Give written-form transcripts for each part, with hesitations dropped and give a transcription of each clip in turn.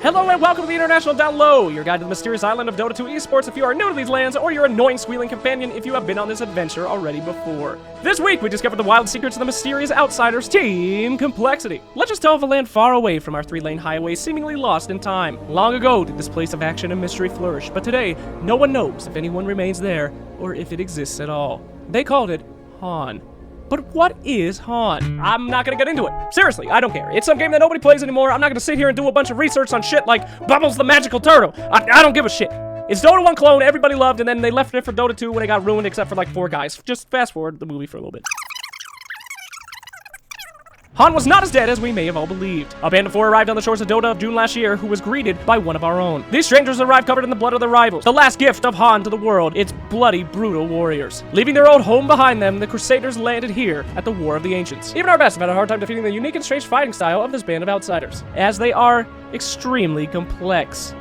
Hello and welcome to the International Down Low, your guide to the mysterious island of Dota 2 esports if you are new to these lands, or your annoying squealing companion if you have been on this adventure already before. This week, we discovered the wild secrets of the mysterious outsiders, Team Complexity. Legends tell of a land far away from our three-lane highway, seemingly lost in time. Long ago did this place of action and mystery flourish, but today, no one knows if anyone remains there, or if it exists at all. They called it Han. But what is Han? I'm not gonna get into it. Seriously, I don't care. It's some game that nobody plays anymore. I'm not gonna sit here and do a bunch of research on shit like Bubbles the Magical Turtle. I don't give a shit. It's Dota 1 clone everybody loved, and then they left it for Dota 2 when it got ruined except for like 4 guys. Just fast forward the movie for a little bit. Han was not as dead as we may have all believed. A band of 4 arrived on the shores of Dota of June last year, who was greeted by one of our own. These strangers arrived covered in the blood of their rivals, the last gift of Han to the world, its bloody, brutal warriors. Leaving their old home behind them, the Crusaders landed here at the War of the Ancients. Even our best have had a hard time defeating the unique and strange fighting style of this band of outsiders, as they are extremely complex.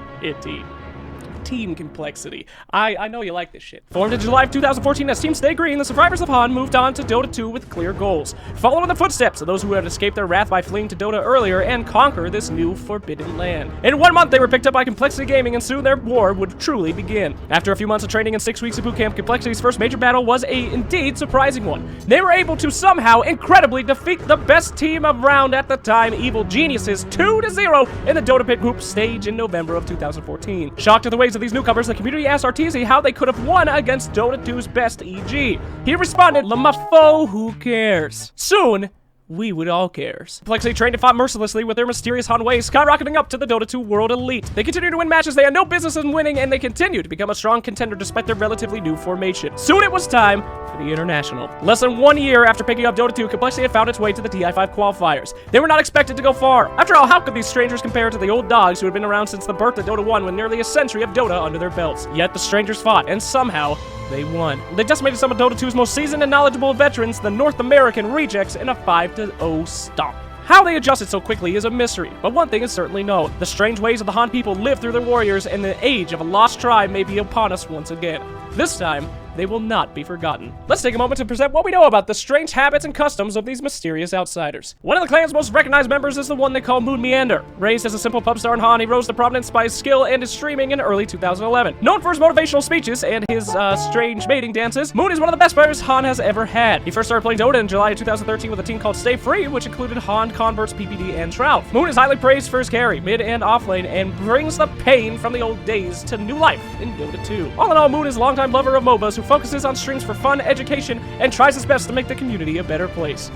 Team Complexity. I know you like this shit. Formed in July of 2014 as Team Stay Green, the survivors of Han moved on to Dota 2 with clear goals. Following the footsteps of those who had escaped their wrath by fleeing to Dota earlier and conquer this new forbidden land. In 1 month, they were picked up by Complexity Gaming and soon their war would truly begin. After a few months of training and 6 weeks of boot camp, Complexity's first major battle was a indeed surprising one. They were able to somehow incredibly defeat the best team around at the time, Evil Geniuses, 2-0 in the Dota Pit group stage in November of 2014. Shocked at the ways of these newcomers, the community asked Arteezy how they could have won against Dota 2's best EG. He responded, "Le mafo, who cares?" Soon, we would all cares. Complexity trained and fought mercilessly with their mysterious Han ways, skyrocketing up to the Dota 2 world elite. They continued to win matches they had no business in winning, and they continued to become a strong contender despite their relatively new formation. Soon it was time for the International. Less than 1 year after picking up Dota 2, Complexity had found its way to the TI5 qualifiers. They were not expected to go far. After all, how could these strangers compare to the old dogs who had been around since the birth of Dota 1 with nearly a century of Dota under their belts? Yet the strangers fought, and somehow, they won. They decimated some of Dota 2's most seasoned and knowledgeable veterans, the North American Rejects, in a 5-0 stomp. How they adjusted so quickly is a mystery, but one thing is certainly known. The strange ways of the Han people live through their warriors, and the age of a lost tribe may be upon us once again. This time, they will not be forgotten. Let's take a moment to present what we know about the strange habits and customs of these mysterious outsiders. One of the clan's most recognized members is the one they call MoonMeander. Raised as a simple pub star in Han, he rose to prominence by his skill and his streaming in early 2011. Known for his motivational speeches and his strange mating dances, Moon is one of the best players Han has ever had. He first started playing Dota in July of 2013 with a team called Zfreek, which included Han, Converts, PPD, and Trout. Moon is highly praised for his carry, mid and off lane, and brings the pain from the old days to new life in Dota 2. All in all, Moon is a longtime lover of MOBAs who focuses on streams for fun, education, and tries his best to make the community a better place.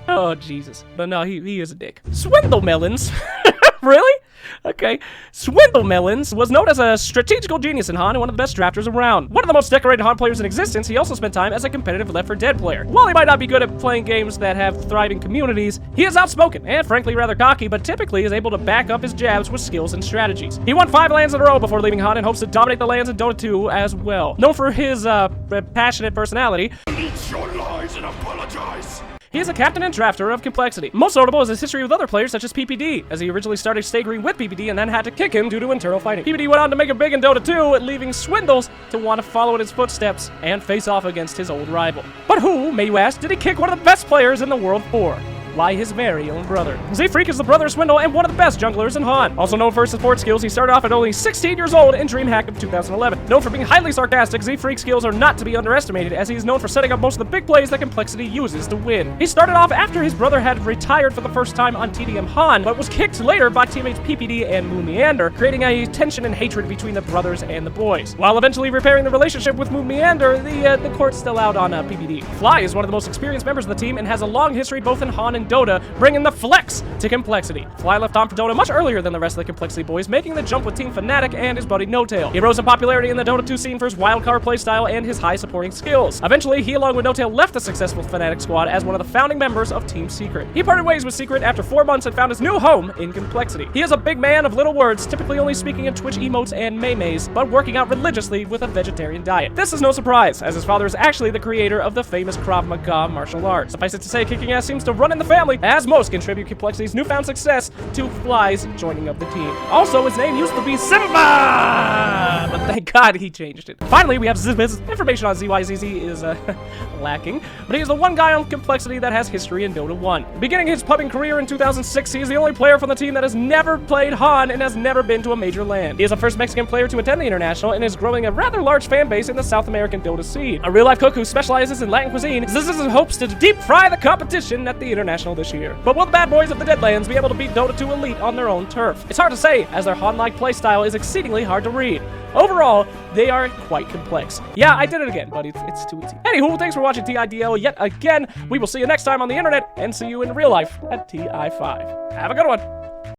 Oh, Jesus. But no, he is a dick. Swindle Melons. Really? Okay. Swindle Melons was known as a strategical genius in Han and one of the best drafters around. One of the most decorated Han players in existence, he also spent time as a competitive Left 4 Dead player. While he might not be good at playing games that have thriving communities, he is outspoken and frankly rather cocky, but typically is able to back up his jabs with skills and strategies. He won 5 lands in a row before leaving Han and hopes to dominate the lands in Dota 2 as well. Known for his passionate personality, eat your lies and apologize. He is a captain and drafter of Complexity. Most notable is his history with other players such as PPD, as he originally started Stay Green with PPD and then had to kick him due to internal fighting. PPD went on to make it big in Dota 2, leaving Swindles to want to follow in his footsteps and face off against his old rival. But who, may you ask, did he kick one of the best players in the world for? Why, his very own brother. Zfreek is the brother of Swindle and one of the best junglers in Han. Also known for his support skills, he started off at only 16 years old in DreamHack of 2011. Known for being highly sarcastic, Zfreek's skills are not to be underestimated, as he is known for setting up most of the big plays that Complexity uses to win. He started off after his brother had retired for the first time on TDM Han, but was kicked later by teammates PPD and MoonMeander, creating a tension and hatred between the brothers and the boys. While eventually repairing the relationship with MoonMeander, the court's still out on PPD. Fly is one of the most experienced members of the team and has a long history both in Han and Dota, bringing the flex to Complexity. Fly left on for Dota much earlier than the rest of the Complexity boys, making the jump with Team Fnatic and his buddy No-Tail. He rose in popularity in the Dota 2 scene for his wildcard playstyle and his high supporting skills. Eventually, he along with No-Tail left the successful Fnatic squad as one of the founding members of Team Secret. He parted ways with Secret after 4 months and found his new home in Complexity. He is a big man of little words, typically only speaking in Twitch emotes and memes, but working out religiously with a vegetarian diet. This is no surprise, as his father is actually the creator of the famous Krav Maga martial arts. Suffice it to say, kicking ass seems to run in the family, family, as most contribute Complexity's newfound success to Fly's joining of the team. Also, his name used to be Simba, but thank God he changed it. Finally, we have Z's information on ZYZZ is lacking, but he is the one guy on Complexity that has history in Dota 1. Beginning his pubbing career in 2006, he is the only player from the team that has never played Han and has never been to a major LAN. He is the first Mexican player to attend the International and is growing a rather large fan base in the South American Dota scene. A real-life cook who specializes in Latin cuisine, Ziz hopes to deep fry the competition at the International this year. But will the bad boys of the Deadlands be able to beat Dota 2 Elite on their own turf? It's hard to say, as their Han-like playstyle is exceedingly hard to read. Overall, they are quite complex. Yeah, I did it again, but it's too easy. Anywho, thanks for watching TIDL yet again. We will see you next time on the internet, and see you in real life at TI5. Have a good one.